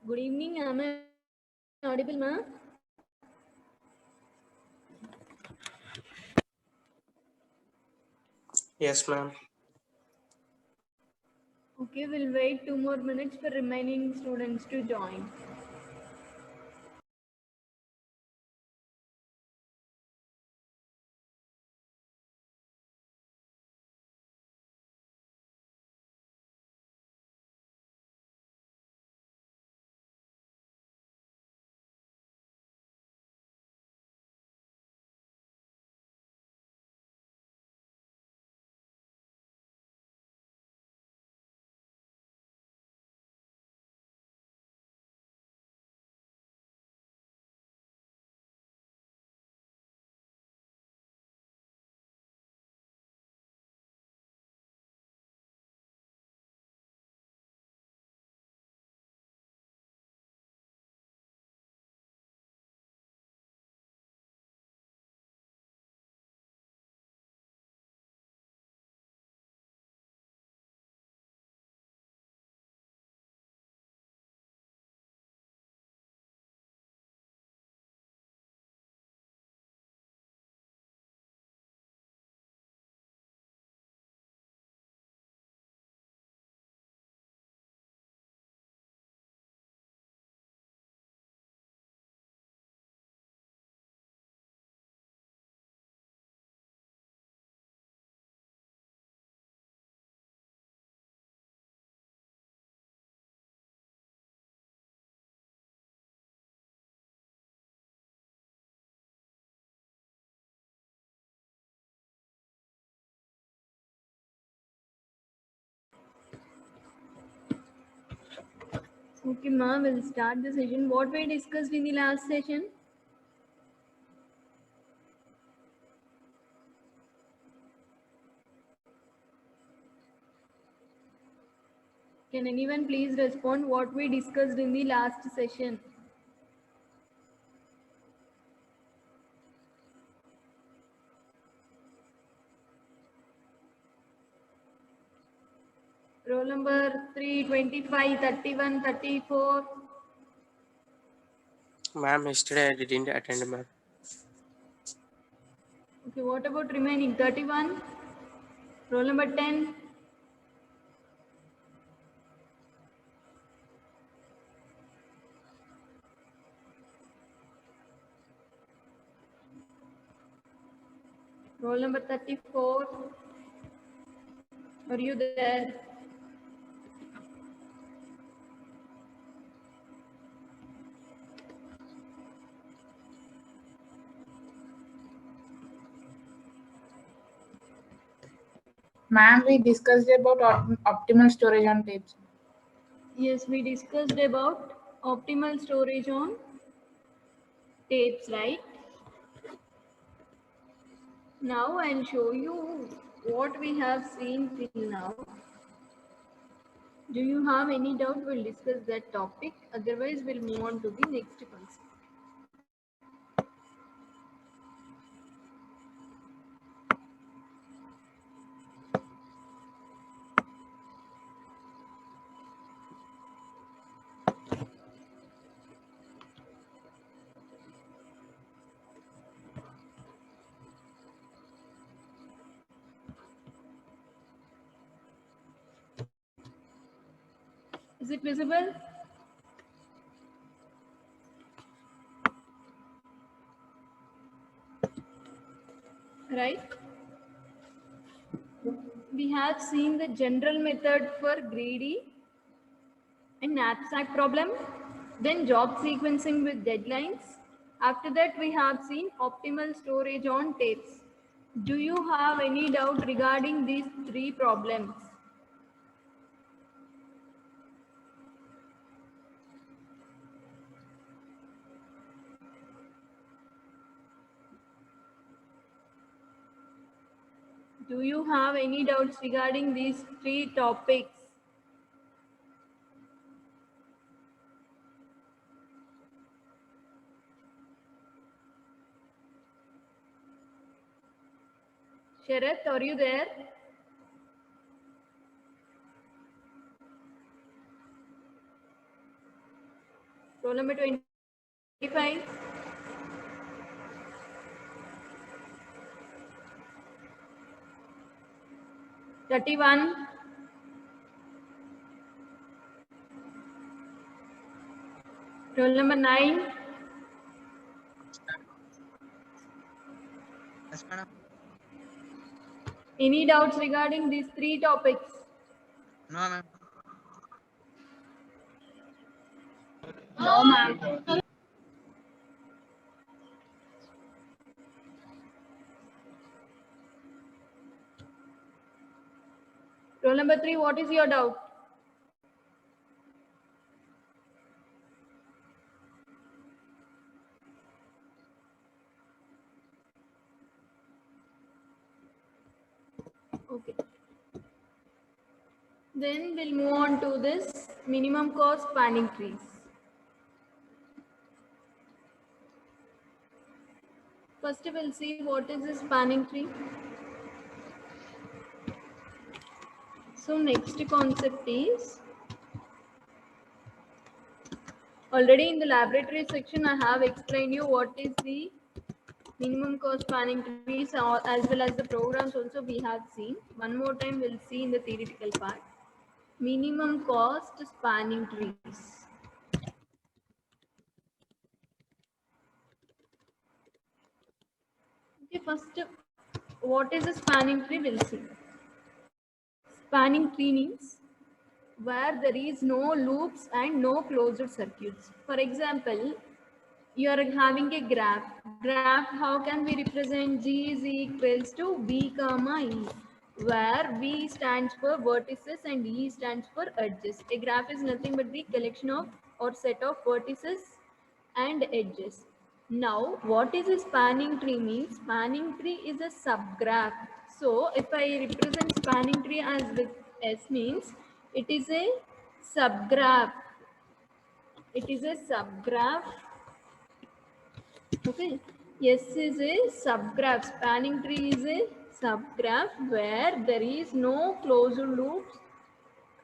Good evening. Am I audible, ma'am? Yes, ma'am. Okay, we'll wait 2 more minutes for remaining students to join. Okay, ma'am, we'll start the session. What we discussed in the last session? Can anyone please respond what we discussed in the last session? Roll number 325, 31, 34. Ma'am, yesterday I didn't attend, ma'am. Okay, what about remaining 31? Roll number 10. Roll number 34. Are you there? Ma'am, we discussed about optimal storage on tapes. Yes, we discussed about optimal storage on tapes, right? Now I'll show you what we have seen till now. Do you have any doubt? We'll discuss that topic. Otherwise, we'll move on to the next concept. Is it visible? Right? We have seen the general method for greedy and knapsack problem, then job sequencing with deadlines. After that, we have seen optimal storage on tapes. Do you have any doubt regarding these three problems? Do you have any doubts regarding these three topics? Sharath, are you there? Roll number 25. Thirty-one. Roll number 9. Yes, madam. Any doubts regarding these three topics? No, ma'am. No, ma'am. Roll number 3, what is your doubt? Okay. Then we'll move on to this minimum cost spanning trees. First, we'll see what is a spanning tree. So next concept is, already in the laboratory section, I have explained you what is the minimum cost spanning trees as well as the programs also we have seen. One more time we'll see in the theoretical part. Minimum cost spanning trees. Okay, first, what is a spanning tree? We'll see. Spanning tree means where there is no loops and no closed circuits. For example, you are having a graph. Graph, how can we represent? G is equals to V comma E, where V stands for vertices and E stands for edges. A graph is nothing but the collection of or set of vertices and edges. Now, what is a spanning tree means? Spanning tree is a subgraph. So, if I represent spanning tree as with S means, it is a subgraph. It is a subgraph. Okay. S is a subgraph. Spanning tree is a subgraph where there is no closed loops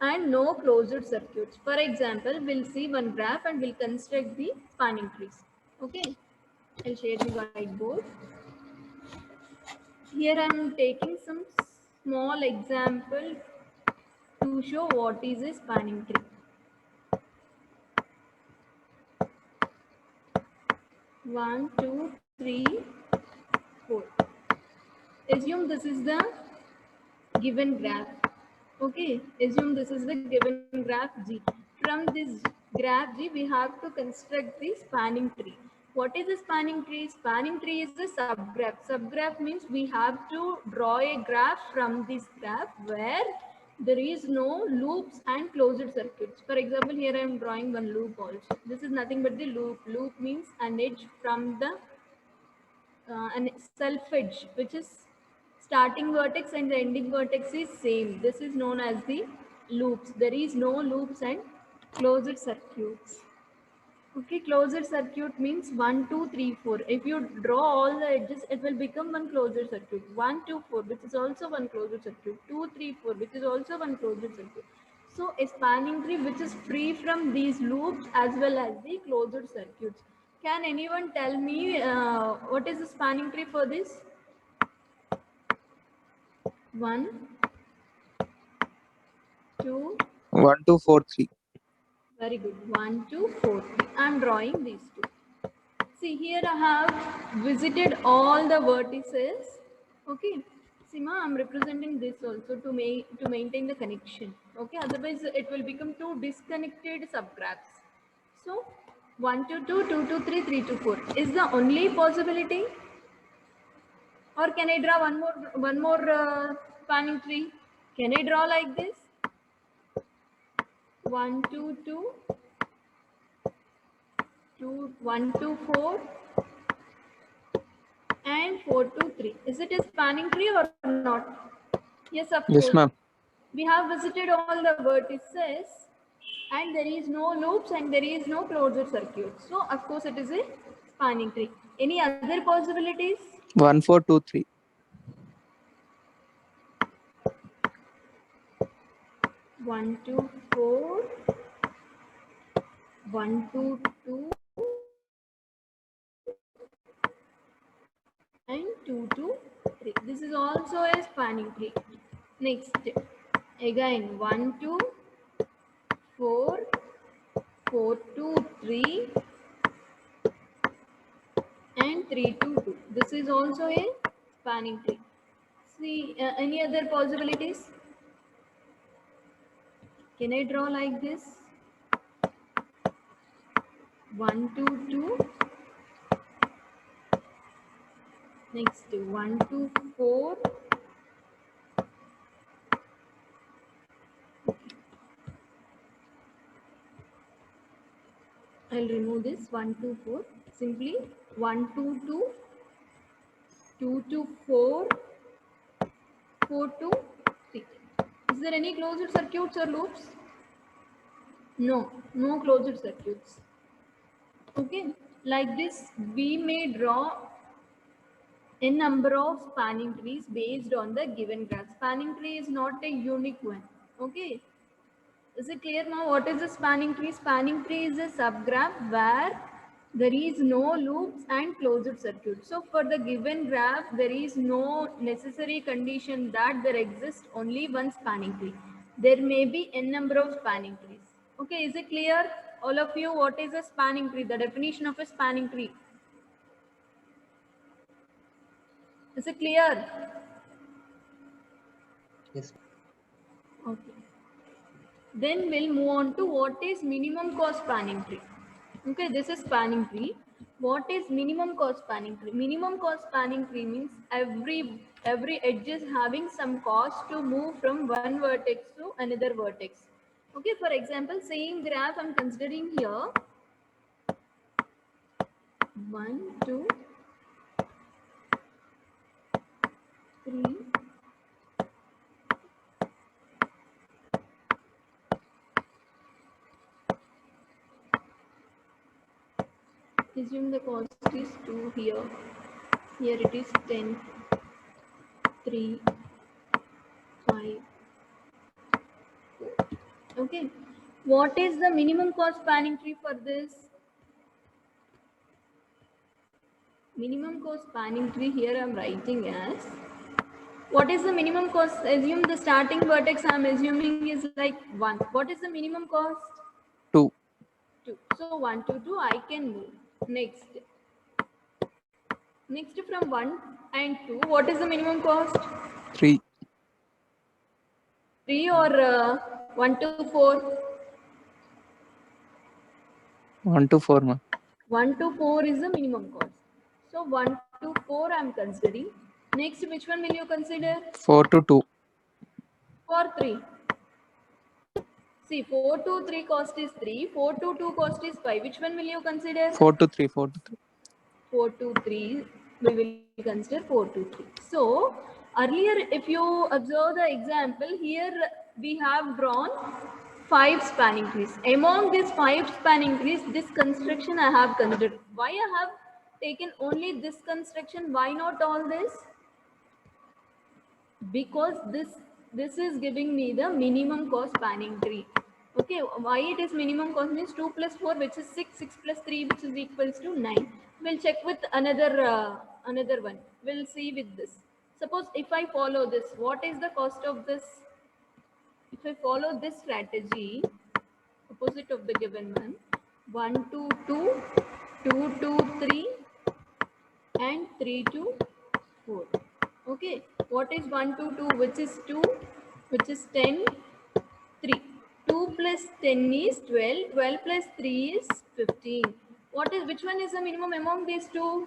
and no closed circuits. For example, we'll see one graph and we'll construct the spanning trees. Okay. I'll share the whiteboard. Here I am taking some small example to show what is a spanning tree. 1, 2, 3, 4. Assume this is the given graph. Okay, assume this is the given graph G. From this graph G, we have to construct the spanning tree. What is a spanning tree? Spanning tree is a subgraph. Subgraph means we have to draw a graph from this graph where there is no loops and closed circuits. For example, here I am drawing one loop also. This is nothing but the loop. Loop means an edge from the an self edge, which is starting vertex and the ending vertex is same. This is known as the loops. There is no loops and closed circuits. Okay, closed circuit means 1, 2, 3, 4. If you draw all the edges, it will become one closed circuit. 1, 2, 4, which is also one closed circuit. 2, 3, 4, which is also one closed circuit. So a spanning tree which is free from these loops as well as the closed circuits. Can anyone tell me what is the spanning tree for this? 1, 2, 1, 2, 4, 3. very good. 1, 2, 4, 3. I am drawing these two. See, here I have visited all the vertices. Okay. Sima, I'm representing this also to maintain the connection. Okay. Otherwise, it will become two disconnected subgraphs. So, 1 to 2, 2 to 3, 3 to 4 is the only possibility. Or can I draw one more spanning tree? Can I draw like this? 1, 2, 2, 2, 1, 2, 4. And 4 to 3. Is it a spanning tree or not? Yes, of Yes, course. ma'am. We have visited all the vertices and there is no loops and there is no closed circuit. So, of course, it is a spanning tree. Any other possibilities? 1, 4, 2, 3. 1, 2, 4. 1, 2, 2 and 2, 2, 3. This is also a spanning tree. Next, again 1, 2, 4, 4, 2, 3 and 3, 2, 2. This is also a spanning tree. See, any other possibilities? Can I draw like this? 1, 2, 2. Next, 1, 2, 4. I'll remove this 1, 2, 4. Simply 1, 2, 2, 2, 2, 4, 4, 2, 3. Is there any closed circuits or loops? No, no closed circuits. Okay, like this, we may draw a number of spanning trees based on the given graph. Spanning tree is not a unique one. Okay, is it clear now what is a spanning tree? Spanning tree is a subgraph where there is no loops and closed circuit. So for the given graph, there is no necessary condition that there exists only one spanning tree. There may be n number of spanning trees. Okay, is it clear? All of you, what is a spanning tree? The definition of a spanning tree. Is it clear? Yes. Okay. Then we'll move on to what is minimum cost spanning tree. Okay, this is spanning tree. What is minimum cost spanning tree? Minimum cost spanning tree means every edge is having some cost to move from one vertex to another vertex. Okay, for example, same graph I'm considering here. 1, 2, 3. Assume the cost is 2 here. Here it is 10, 3, 5, 4. Okay. What is the minimum cost spanning tree for this? Minimum cost spanning tree here I'm writing as, what is the minimum cost? Assume the starting vertex I'm assuming is like 1. What is the minimum cost? 2. 2. So 1 to 2 I can move. Next from 1 and 2, what is the minimum cost? 3. 3 or 1 to 4? 1 to 4, ma'am. 1 to 4 is the minimum cost. So 1 to 4 I'm considering. Next, which one will you consider? 4 to 2. For 3. See, 4 to 3 cost is 3. 4 to 2 cost is 5. Which one will you consider? 4 to 3. 4 to 3. 4 to 3. We will consider 4 to 3. So, earlier if you observe the example, here we have drawn 5 spanning trees. Among these 5 spanning trees, this construction I have considered. Why I have taken only this construction? Why not all this? Because this is giving me the minimum cost spanning tree. Okay, why it is minimum cost means 2 plus 4, which is 6, 6 plus 3, which is equals to 9. We'll check with another one. We'll see with this. Suppose if I follow this, what is the cost of this? If I follow this strategy, opposite of the given one, 1 to 2, 2 to 3 and 3 to 4. Okay, what is 1 to 2, which is 2, which is 10, 3. 2 plus 10 is 12, 12 plus 3 is 15. Which one is the minimum among these two?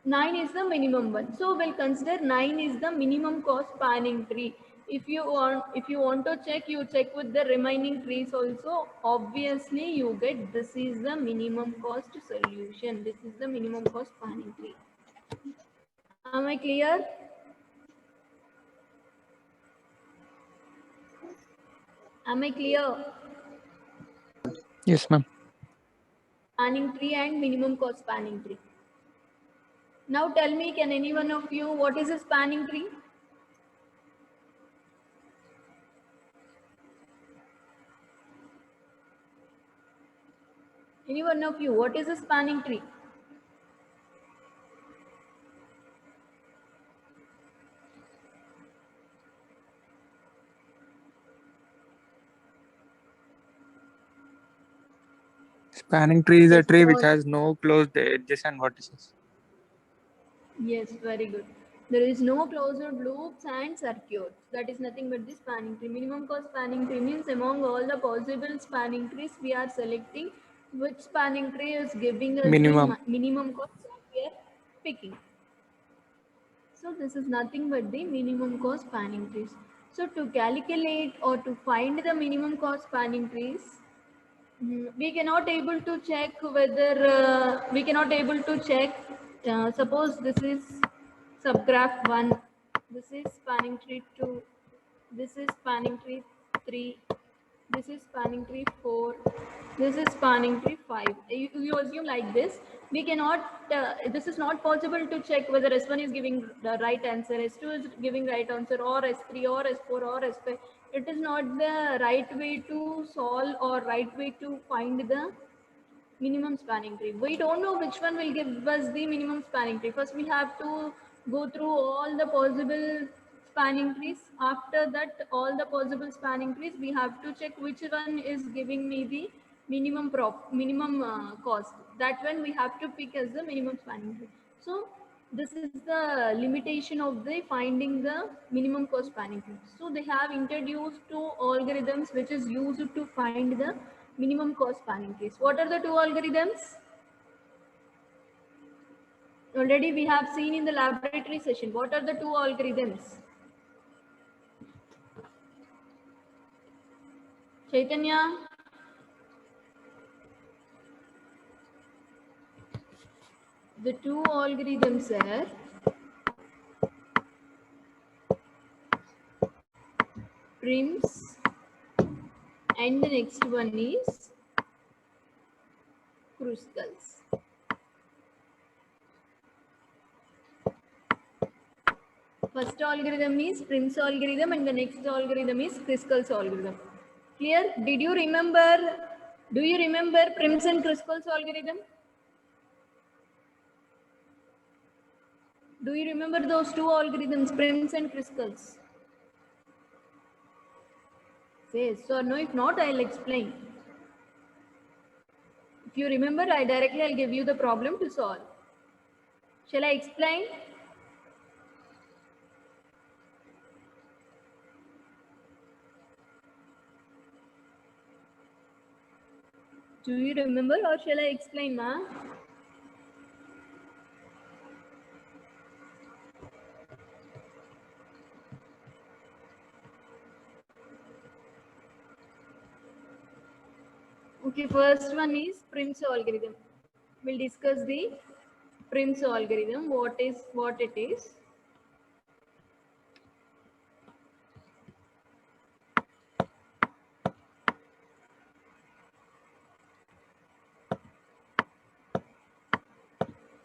9 is the minimum one. So we'll consider 9 is the minimum cost spanning tree. If you want to check, you check with the remaining trees also. Obviously, you get this is the minimum cost solution. This is the minimum cost spanning tree. Am I clear? Am I clear? Yes, ma'am. Spanning tree and minimum cost spanning tree. Now tell me, can any one of you, what is a spanning tree? Any one of you, what is a spanning tree? Spanning tree is a Yes, tree which pause. has no closed edges and vertices. Yes, very good. There is no closed loops and circuits. That is nothing but the spanning tree. Minimum cost spanning tree means among all the possible spanning trees, we are selecting which spanning tree is giving us the Minimum. minimum cost that we are picking. So this is nothing but the minimum cost spanning trees. So to calculate or to find the minimum cost spanning trees, we cannot able to check whether we cannot able to check. Suppose this is subgraph 1, this is spanning tree 2, this is spanning tree 3, this is spanning tree 4, this is spanning tree 5. You assume like this. We cannot, this is not possible to check whether S1 is giving the right answer, S2 is giving right answer, or S3 or S4 or S5. It is not the right way to solve or right way to find the minimum spanning tree. We don't know which one will give us the minimum spanning tree. First, we have to go through all the possible spanning trees. After that, all the possible spanning trees, we have to check which one is giving me the minimum cost. That one we have to pick as the minimum spanning tree. So this is the limitation of the finding the minimum cost spanning tree. So they have introduced two algorithms which is used to find the minimum cost spanning trees. What are the two algorithms? Already we have seen in the laboratory session. What are the two algorithms? Chaitanya? The two algorithms are Prim's and the next one is Kruskal's. First algorithm is Prim's algorithm and the next algorithm is Kruskal's algorithm. Clear? Did you remember? Do you remember Prim's and Kruskal's algorithm? Do you remember those two algorithms, Prim's and Kruskal's? Say yes or no. If not, I'll explain. If you remember, I'll give you the problem to solve. Shall I explain? Do you remember or shall I explain, ma? Okay, first one is Prim's algorithm. We'll discuss the Prim's algorithm, what it is.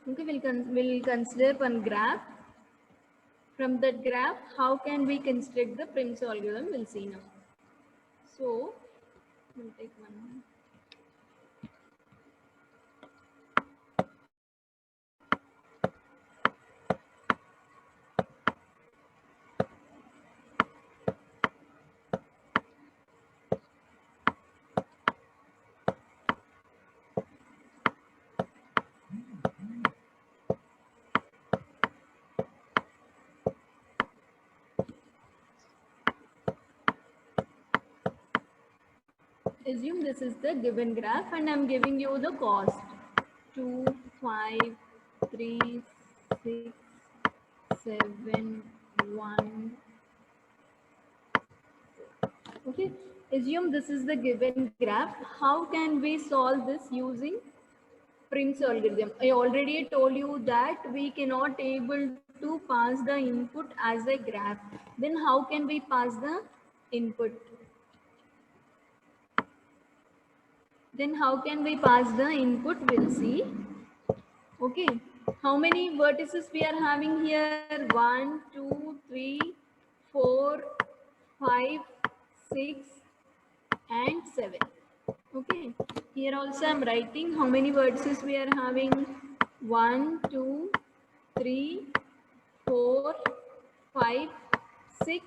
Okay, we'll consider one graph. From that graph, how can we construct the Prim's algorithm? We'll see now. So, we'll take one. Assume this is the given graph and I'm giving you the cost 2, 5, 3, 6, 7, 1. Okay, assume this is the given graph. How can we solve this using Prim's algorithm? I already told you that we cannot able to pass the input as a graph. Then how can we pass the input? Then how can we pass the input? We'll see. Okay. How many vertices we are having here? 1, 2, 3, 4, 5, 6, and 7. Okay, here also I'm writing how many vertices we are having. 1, 2, 3, 4, 5, 6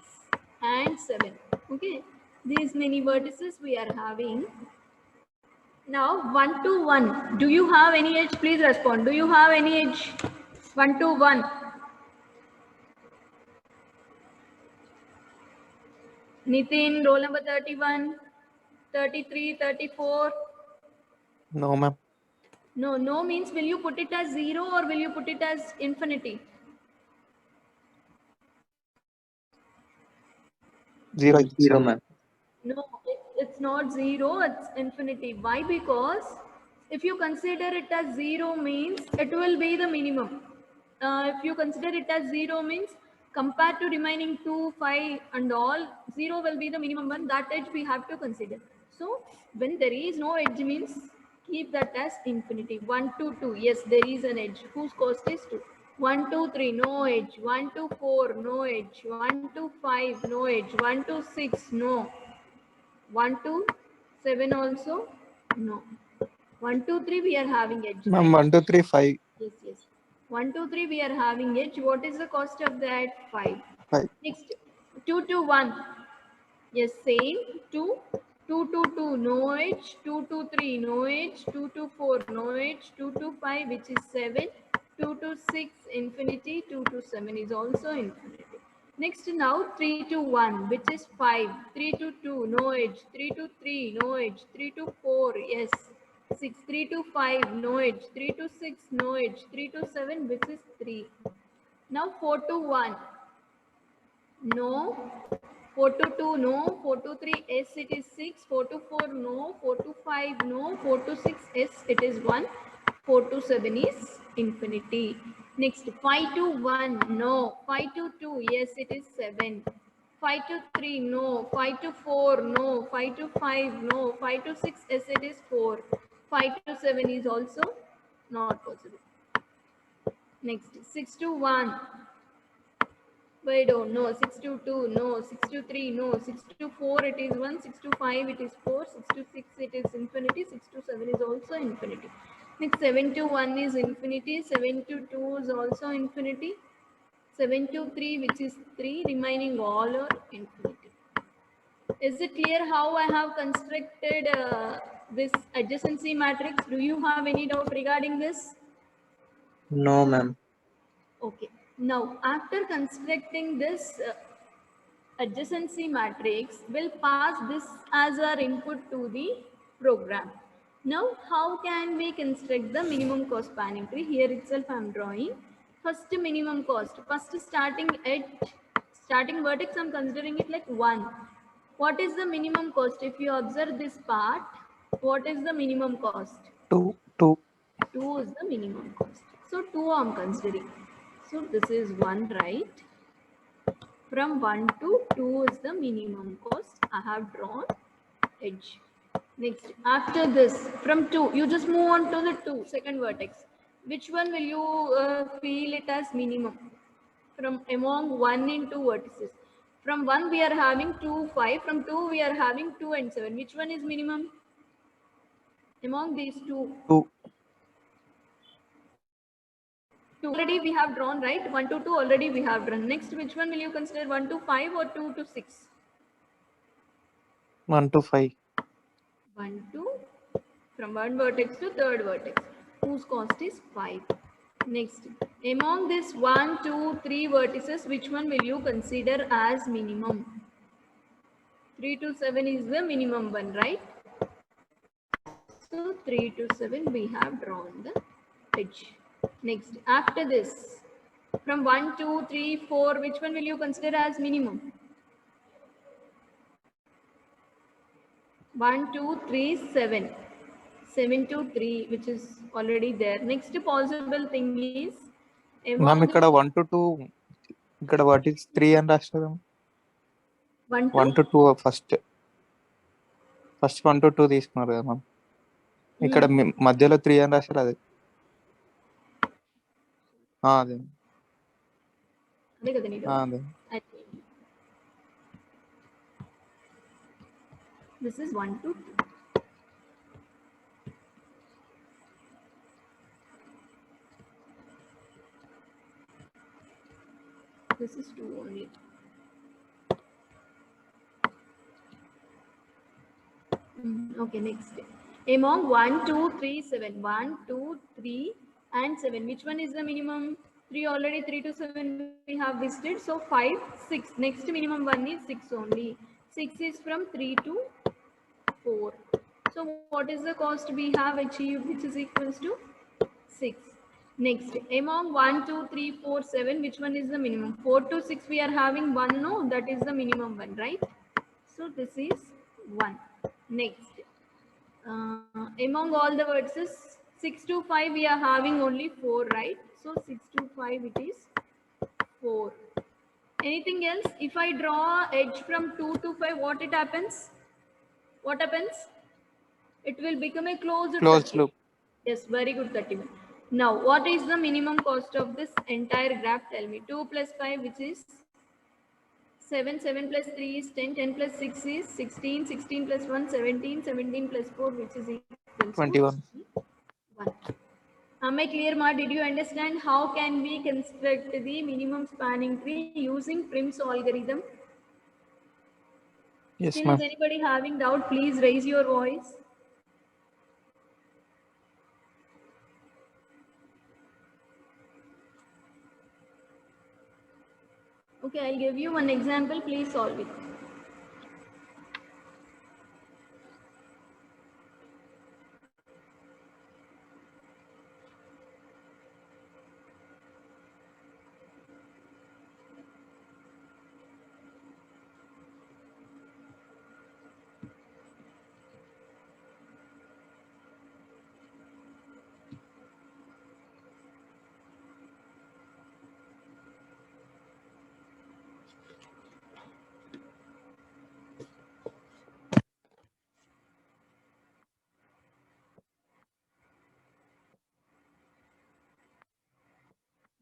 and 7. Okay, these many vertices we are having. Now 1 to 1. Do you have any edge? Please respond. Do you have any edge? 1 to 1. Nitin, roll number 31, 33, 34. No, ma'am. No, no means will you put it as 0 or will you put it as infinity? 0. Zero, ma'am. No, it's not 0, it's infinity. Why? Because if you consider it as 0 means it will be the minimum. If you consider it as 0 means compared to remaining 2, 5 and all, 0 will be the minimum one. That edge we have to consider. So when there is no edge means keep that as infinity. 1 to 2, yes, there is an edge whose cost is 2. 1 to 3, no edge. 1 to 4, no edge. 1 to 5, no edge. 1 to 6, no. 1 to 7 also? No. 1 to 3 we are having edge, Ma'am, right? 1, 2, 3, 5. Yes, yes. 1 to 3 we are having edge. What is the cost of that? 5. 5. Next, 2 to 1. Yes, same. 2. 2 to 2, no edge. 2 to 3, no edge. 2 to 4, no edge. 2 to 5, which is 7. 2 to 6, infinity. 2 to 7 is also infinity. Next, now 3 to 1, which is 5. 3 to 2, no edge. 3 to 3, no edge. 3 to 4, yes. 6. 3 to 5, no edge. 3 to 6, no edge. 3 to 7, which is 3. Now 4 to 1, no. 4 to 2, no. 4 to 3, yes, it is 6. 4 to 4, no. 4 to 5, no. 4 to 6, yes, it is 1. 4 to 7 is infinity. Next, 5 to 1, no. 5 to 2, yes, it is 7. 5 to 3, no. 5 to 4, no. 5 to 5, no. 5 to 6, yes, it is 4. 5 to 7 is also not possible. Next, 6 to 1. I don't know. 6 to 2, no. 6 to 3, no. 6 to 4, it is 1. 6 to 5, it is 4. 6 to 6, it is infinity. 6 to 7 is also infinity. Next, 7 to 1 is infinity. 7 to 2 is also infinity. 7 to 3, which is 3, remaining all are infinity. Is it clear how I have constructed this adjacency matrix? Do you have any doubt regarding this? No, ma'am. Okay. Now, after constructing this adjacency matrix, we'll pass this as our input to the program. Now, how can we construct the minimum cost spanning tree? Here itself I'm drawing. First minimum cost. First starting edge, starting vertex, I'm considering it like 1. What is the minimum cost? If you observe this part, what is the minimum cost? 2. 2. 2 is the minimum cost. So 2 I'm considering. So this is 1, right? From 1 to 2 is the minimum cost. I have drawn edge. Next, after this, from 2, you just move on to the 2, second vertex. Which one will you feel it as minimum? From among 1 and 2 vertices. From 1 we are having 2, 5. From 2 we are having 2 and 7. Which one is minimum? Among these two. 2. 2 already we have drawn, right? 1 to 2 already we have drawn. Next, which one will you consider? 1 to 5 or 2 to 6? 1 to 5. 1 to, from one vertex to third vertex, whose cost is 5. Next, among this 1, 2, 3 vertices, which one will you consider as minimum? 3 to 7 is the minimum one, right? So 3 to 7 we have drawn the edge. Next, after this, from 1, 2, 3, 4, which one will you consider as minimum? 1, 2, 3, 7. 7 to 3, which is already there. Next possible thing is ma'am among ఇక్కడ the 1 to 2 ఇక్కడ what is 3 అని రాస్తారు 1 1 to to 2 first 1 to 2 తీసుకున్నారు కదా ma'am ఇక్కడ మధ్యలో 3 అని రాశారు అది అదే అదే కదా నీడు అదే this is 1 to 2. this is 2 only. Okay, next. Among 1, 2, 3, 7. 1, 2, 3, and 7. Which one is the minimum? 3 already, 3 to 7 we have visited. So 5, 6. Next minimum one is 6 only. 6 is from 3 to 4. So what is the cost we have achieved, which is equals to 6? Next, among 1, 2, 3, 4, 7, which one is the minimum? 4 to 6 we are having 1, no? That is the minimum one, right? So this is 1. Next, among all the verses, 6 to 5 we are having only 4, right? So 6 to 5 it is 4. Anything else? If I draw edge from 2 to 5, what it happens? What happens? It will become a closed Closed circle. loop. Yes, very good, Katiman. Now, what is the minimum cost of this entire graph? Tell me. 2 plus 5, which is 7, 7 plus 3 is 10, 10 plus 6 is 16, 16 plus 1, 17, 17 plus 4, which is equal to 21. 1. Am I clear, Ma? Did you understand how can we construct the minimum spanning tree using Prim's algorithm? Yes, Still, ma'am. is anybody having doubt? Please raise your voice. Okay, I'll give you one example. Please solve it.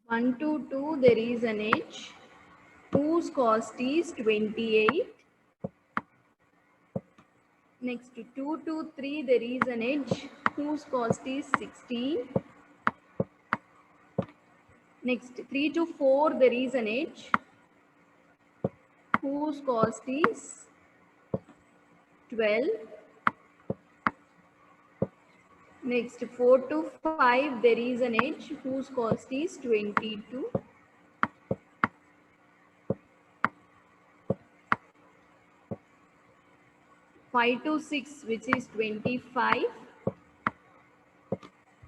One to 2, there is an edge whose cost is 28. Next to 2 to 3, there is an edge whose cost is 16. Next, 3 to 4, there is an edge whose cost is 12. Next, 4 to 5, there is an edge whose cost is 22. 5 to 6, which is 25.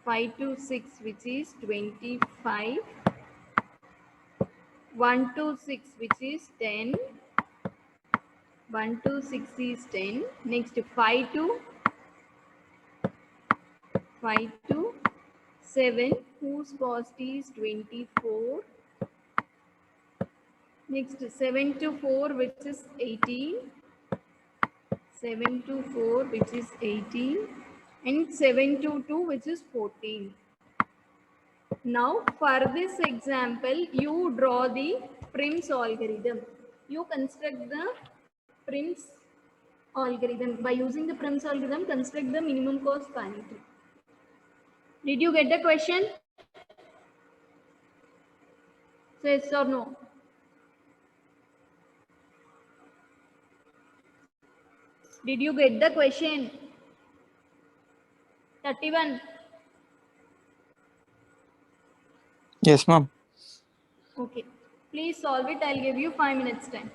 5 to 6, which is 25. 1 to 6, which is 10. 1 to 6 is 10. Next, 5 to 7, whose cost is 24. Next, 7 to 4, which is 18. 7 to 4, which is 18. And 7 to 2, which is 14. Now, for this example, you draw the Prim's algorithm. You construct the Prim's algorithm. By using the Prim's algorithm, construct the minimum cost spanning tree. Did you get the question? So yes or no? Did you get the question? 31. Yes, ma'am. Okay. Please solve it. I'll give you 5 minutes time.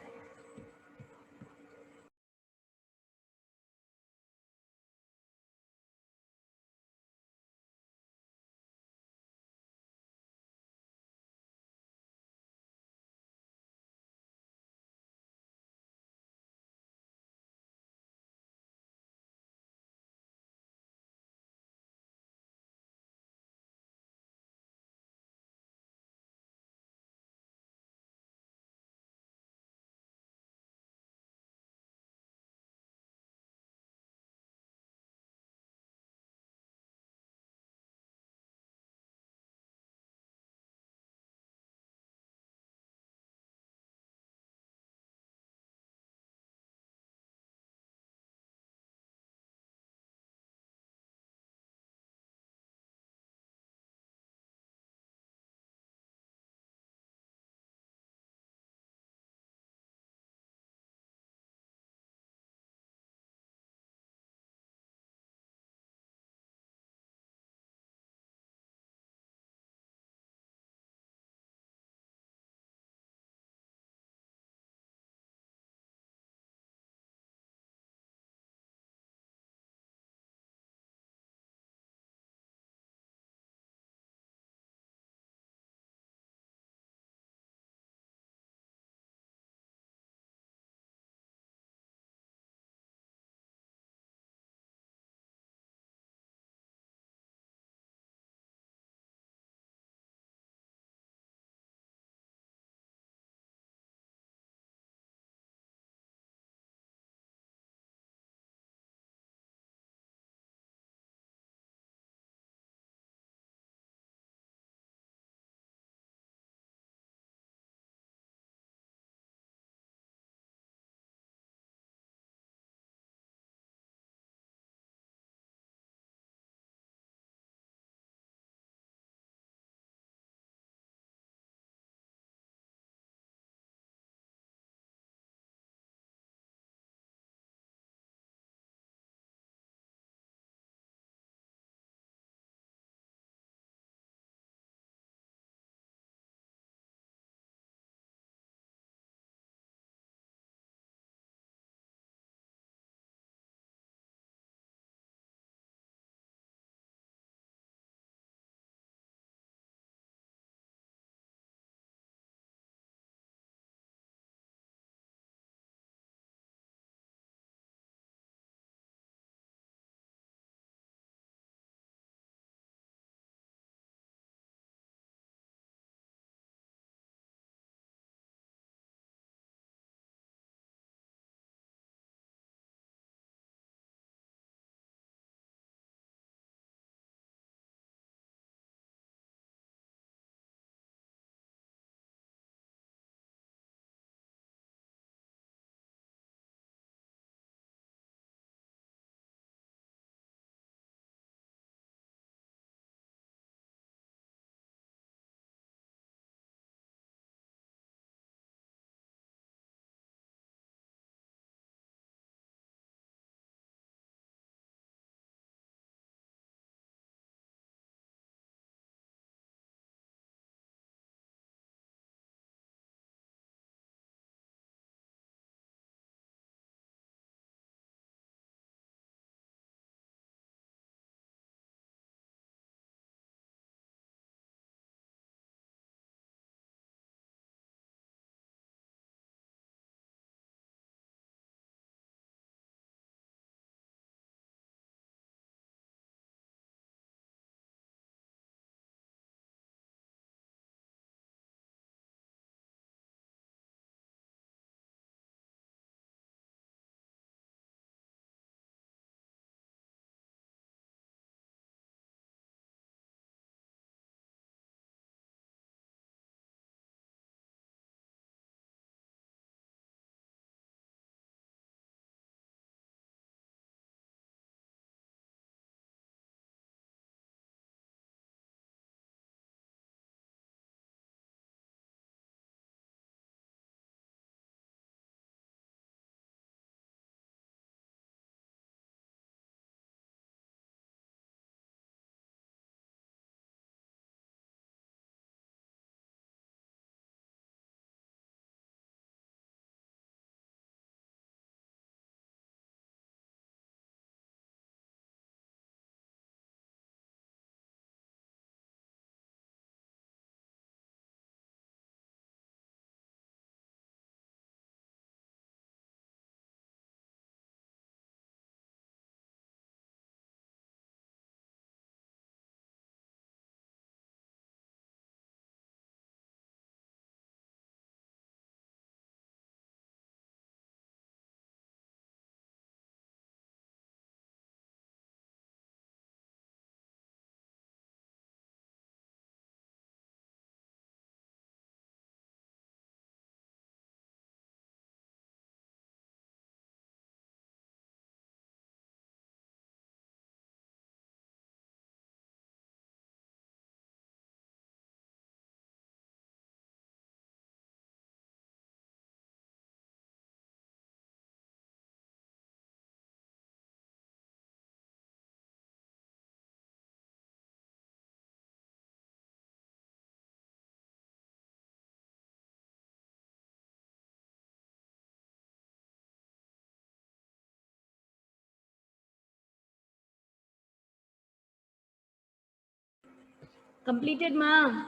Completed, ma'am.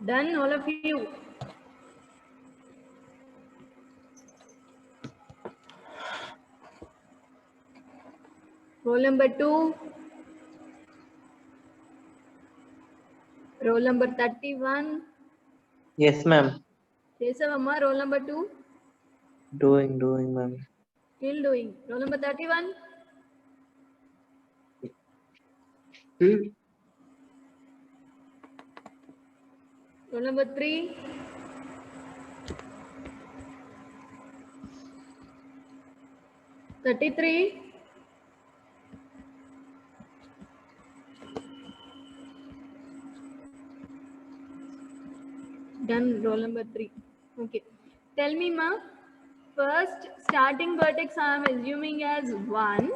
Done, all of you. Roll number 2. Roll number 31. Yes, ma'am. Kesavamma, roll number 2. Doing, ma'am. Still doing. Roll number 31. Roll number 3. $33. Done. Roll number 3. Okay. Tell me, ma. First starting vertex I am assuming as 1.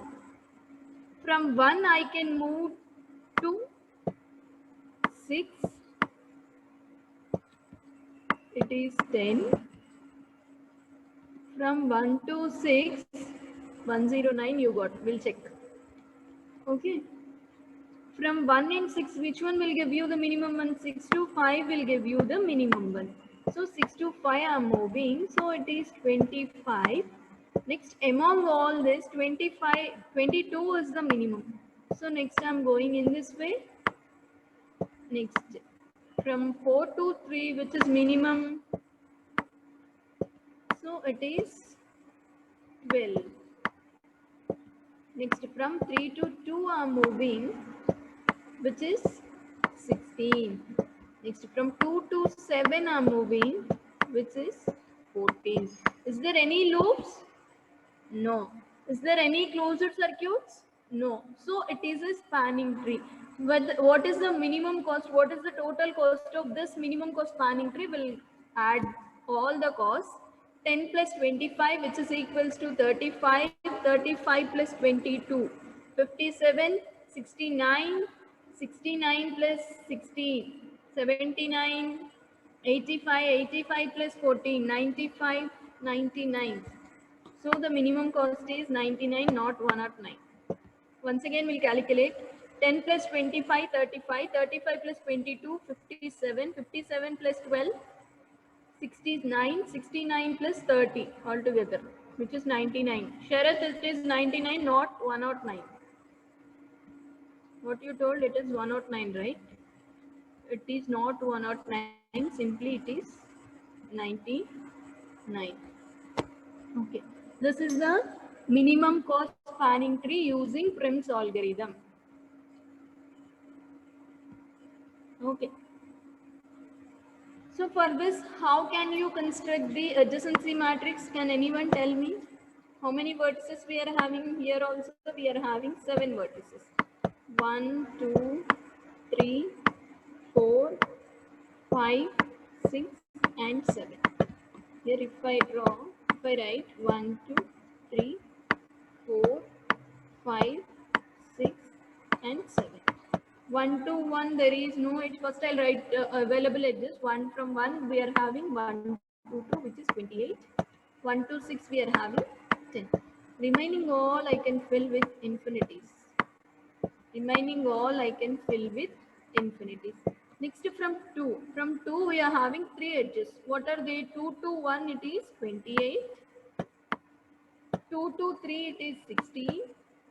From 1 I can move to 6. It is 10. From 1 to 6, 109 you got. We'll check. Okay. From 1 and 6, which one will give you the minimum one? 6 to 5 will give you the minimum one. So 6 to 5 I am moving. So it is 25. Next, among all this, 22 is the minimum. So next I am going in this way. Next, from 4 to 3, which is minimum. So it is 12. Next, from 3 to 2 I am moving, which is 16. Next, from 2 to 7 I am moving, which is 14. Is there any loops? No. Is there any closed circuits? No. So it is a spanning tree. What is the minimum cost? What is the total cost of this minimum cost spanning tree? We'll add all the costs. 10 plus 25, which is equals to 35. 35 plus 22, 57. 69. 69 plus 16, 79. 85. 85 plus 14, 95. 99. So the minimum cost is 99, not 109. Once again, we'll calculate 10 plus 25, 35, 35 plus 22, 57, 57 plus 12, 69, 69 plus 30 altogether, which is 99. Sharath, it is 99, not 109. What you told, it is 109, right? It is not 109, simply it is 99. Okay, this is the minimum cost spanning tree using Prim's algorithm. Okay. So for this, how can you construct the adjacency matrix? Can anyone tell me? How many vertices we are having here also? We are having 7 vertices. 1, 2, 3, 4, 5, 6 and 7. Here if I write 1, 2, 3, 4, 5, 6 and 7. 1 to 1 there is no edge. First I'll write available edges. 1 from 1 we are having 1 to 2, which is 28. 1 to 6 we are having 10. Remaining all I can fill with infinities. Remaining all I can fill with infinities. Next from 2. From 2 we are having 3 edges. What are they? 2 to 1 it is 28. 2 to 3 it is 16.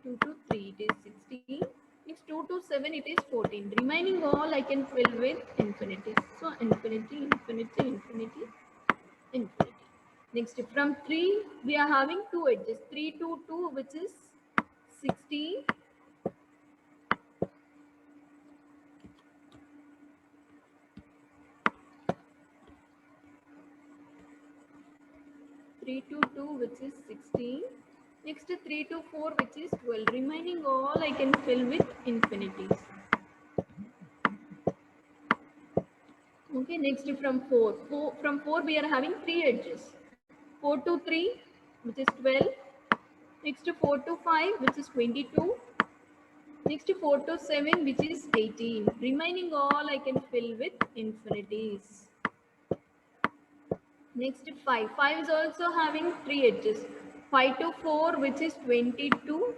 2 to 3 it is 16. Next 2 to 7 it is 14. Remaining all I can fill with infinities. So infinity, infinity, infinity, infinity. Next from 3 we are having 2 edges. 3 to 2, which is 16. 3 to 2, which is 16. Next 3 to 4, which is 12. Remaining all I can fill with infinities. Okay, next from 4. From 4 we are having 3 edges. 4 to 3, which is 12. Next 4 to 5, which is 22. Next 4 to 7, which is 18. Remaining all I can fill with infinities. Next 5. 5 is also having 3 edges. 5 to 4, which is 22.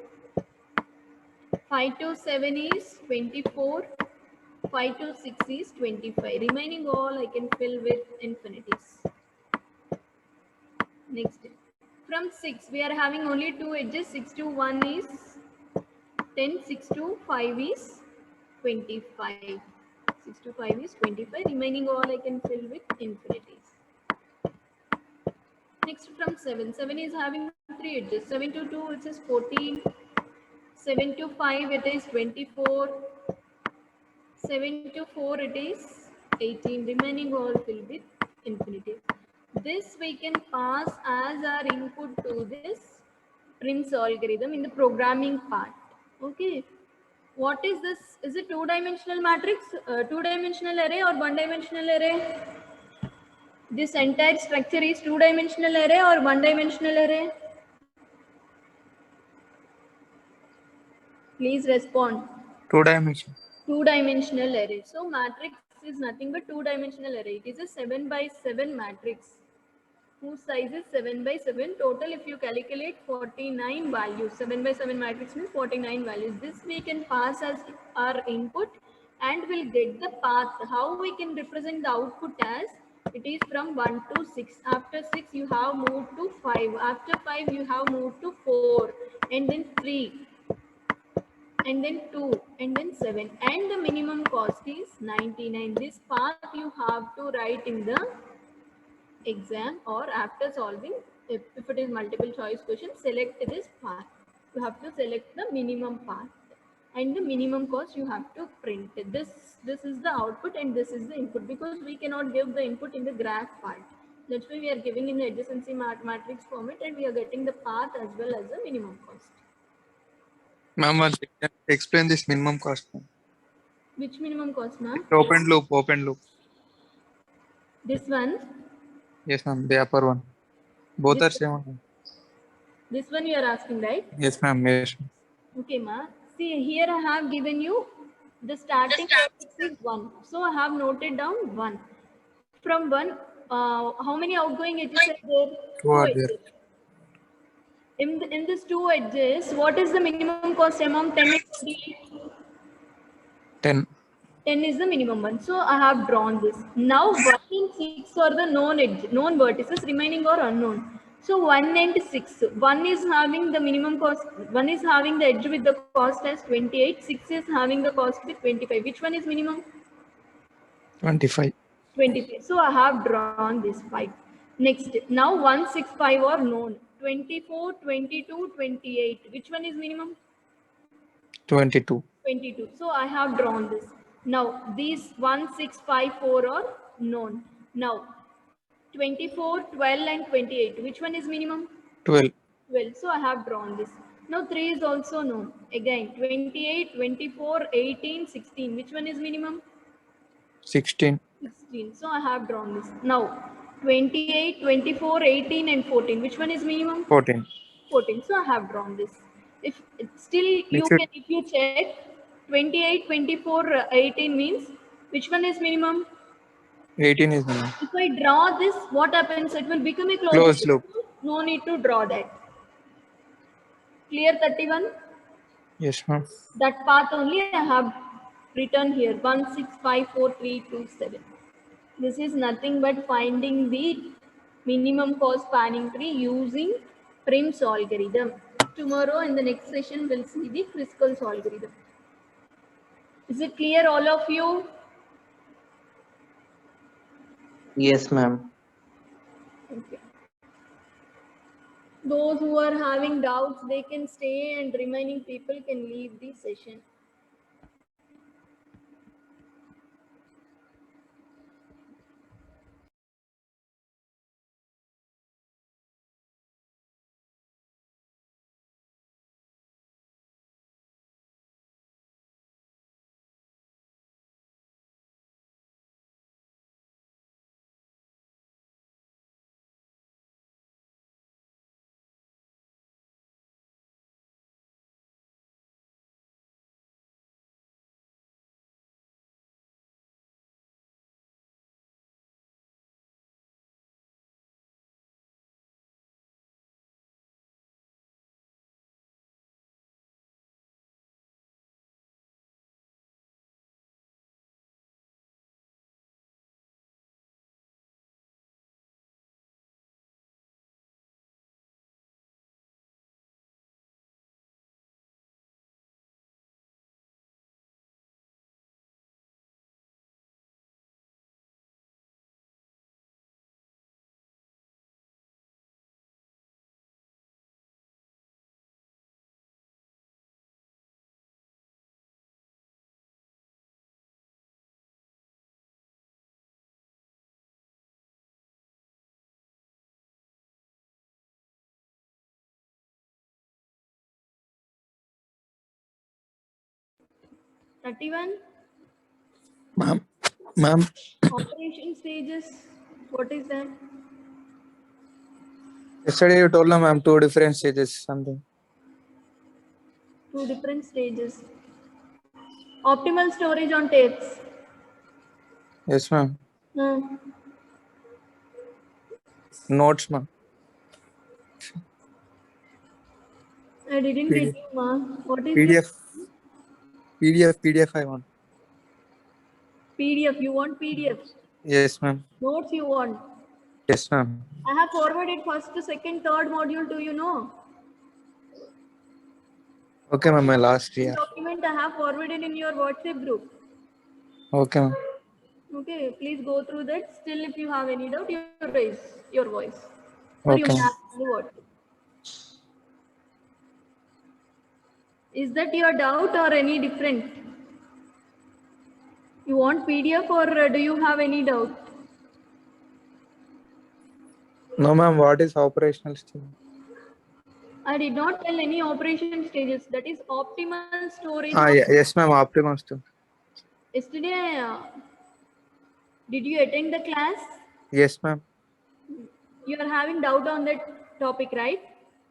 5 to 7 is 24. 5 to 6 is 25. Remaining all I can fill with infinities. Next. From 6, we are having only two edges. 6 to 1 is 10. 6 to 5 is 25. 6 to 5 is 25. Remaining all I can fill with infinities. Next from 7. 7 is having three edges. 7 to 2 it is 14. 7 to 5 it is 24. 7 to 4 it is 18. Remaining all fill with infinitive. This we can pass as our input to this Prim's algorithm in the programming part. Okay. What is this? Is it two-dimensional matrix, two-dimensional array or one-dimensional array? This entire structure is two-dimensional array or one-dimensional array? Please respond. 2 dimension. Two-dimensional array. So matrix is nothing but two-dimensional array. It is a 7 by 7 matrix whose size is 7 by 7. Total, if you calculate 49 values, 7 by 7 matrix means 49 values. This we can pass as our input and we'll get the path. How we can represent the output as it is from 1 to 6. After 6 you have moved to 5. After 5 you have moved to 4 and then 3 and then 2 and then 7 and the minimum cost is 99. This path you have to write in the exam or after solving. If it is multiple choice question, select this path. You have to select the minimum path and the minimum cost you have to print. This is the output and this is the input, because we cannot give the input in the graph part. That's why we are giving in the adjacency matrix format and we are getting the path as well as the minimum cost. Ma'am, once again, explain this minimum cost. Which minimum cost, ma'am? Open loop, open loop. This one. Yes, ma'am, the upper one. Both are This, same only. this one you are asking, right? Yes, ma'am, yes. Okay, ma. See, here I have given you the starting vertex is 1. So I have noted down 1. From 1, how many outgoing edges are there? 2 2 are there. edges. In these 2 edges, what is the minimum cost among 10 and 28? 10. 10 is the minimum one. So I have drawn this. Now 1 and 6 are the known vertices, remaining or unknown. So 1 and 6. 1 is having the minimum cost, 1 is having the edge with the cost as 28, 6 is having the cost with 25. Which one is minimum? 25. 25. So I have drawn this 5. Next, now 1, 6, 5 are known. 24, 22, 28. Which one is minimum? 22. 22. So I have drawn this. Now these 1, 6, 5, 4 are known. Now 24, 12 and 28. Which one is minimum? 12. 12. So I have drawn this. Now 3 is also known. Again 28, 24, 18, 16. Which one is minimum? 16. 16. So I have drawn this. Now 28, 24, 18 and 14. Which one is minimum? 14. 14. So I have drawn this. If still you Next, can, if you check 28, 24, 18 means which one is minimum? 18 is minimum. If I draw this, what happens? It will become a Closed loop. No need to draw that. Clear 31? Yes, ma'am. That path only I have written here. 1, 6, 5, 4, 3, 2, 7. This is nothing but finding the minimum cost spanning tree using Prim's algorithm. Tomorrow in the next session, we'll see the Kruskal's algorithm. Is it clear, all of you? Yes, ma'am. Okay. Those who are having doubts, they can stay and remaining people can leave the session. 31. Ma'am, Operation stages. What is that? yesterday you told ma'am 2 different stages something. 2 different stages. Optimal storage on tapes. Yes, ma'am. Hmm. Notes, ma'am. I didn't get PDF. you, ma. What is PDF. this? PDF I want. PDF. You want PDF? Yes, ma'am. Notes you want? Yes, ma'am. I have forwarded first, second, third module to you know. Okay, ma'am. My last year. Document I have forwarded in your WhatsApp group. Okay, ma'am. Okay, please go through that. Still, if you have any doubt, you raise your voice. Or you Okay. may ask me what. Is that your doubt or any different? You want PDF or do you have any doubt? No, ma'am. What is operational stage? I did not tell any operation stages. That is optimal storage. Yes, ma'am. Optimus too. Yesterday, did you attend the class? Yes, ma'am. You are having doubt on that topic, right?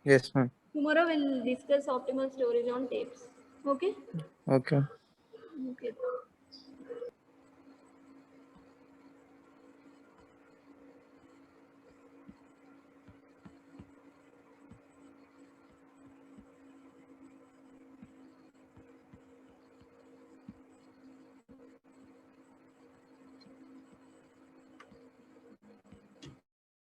Yes, ma'am. Tomorrow we'll discuss optimal storage on tapes. Okay? Okay.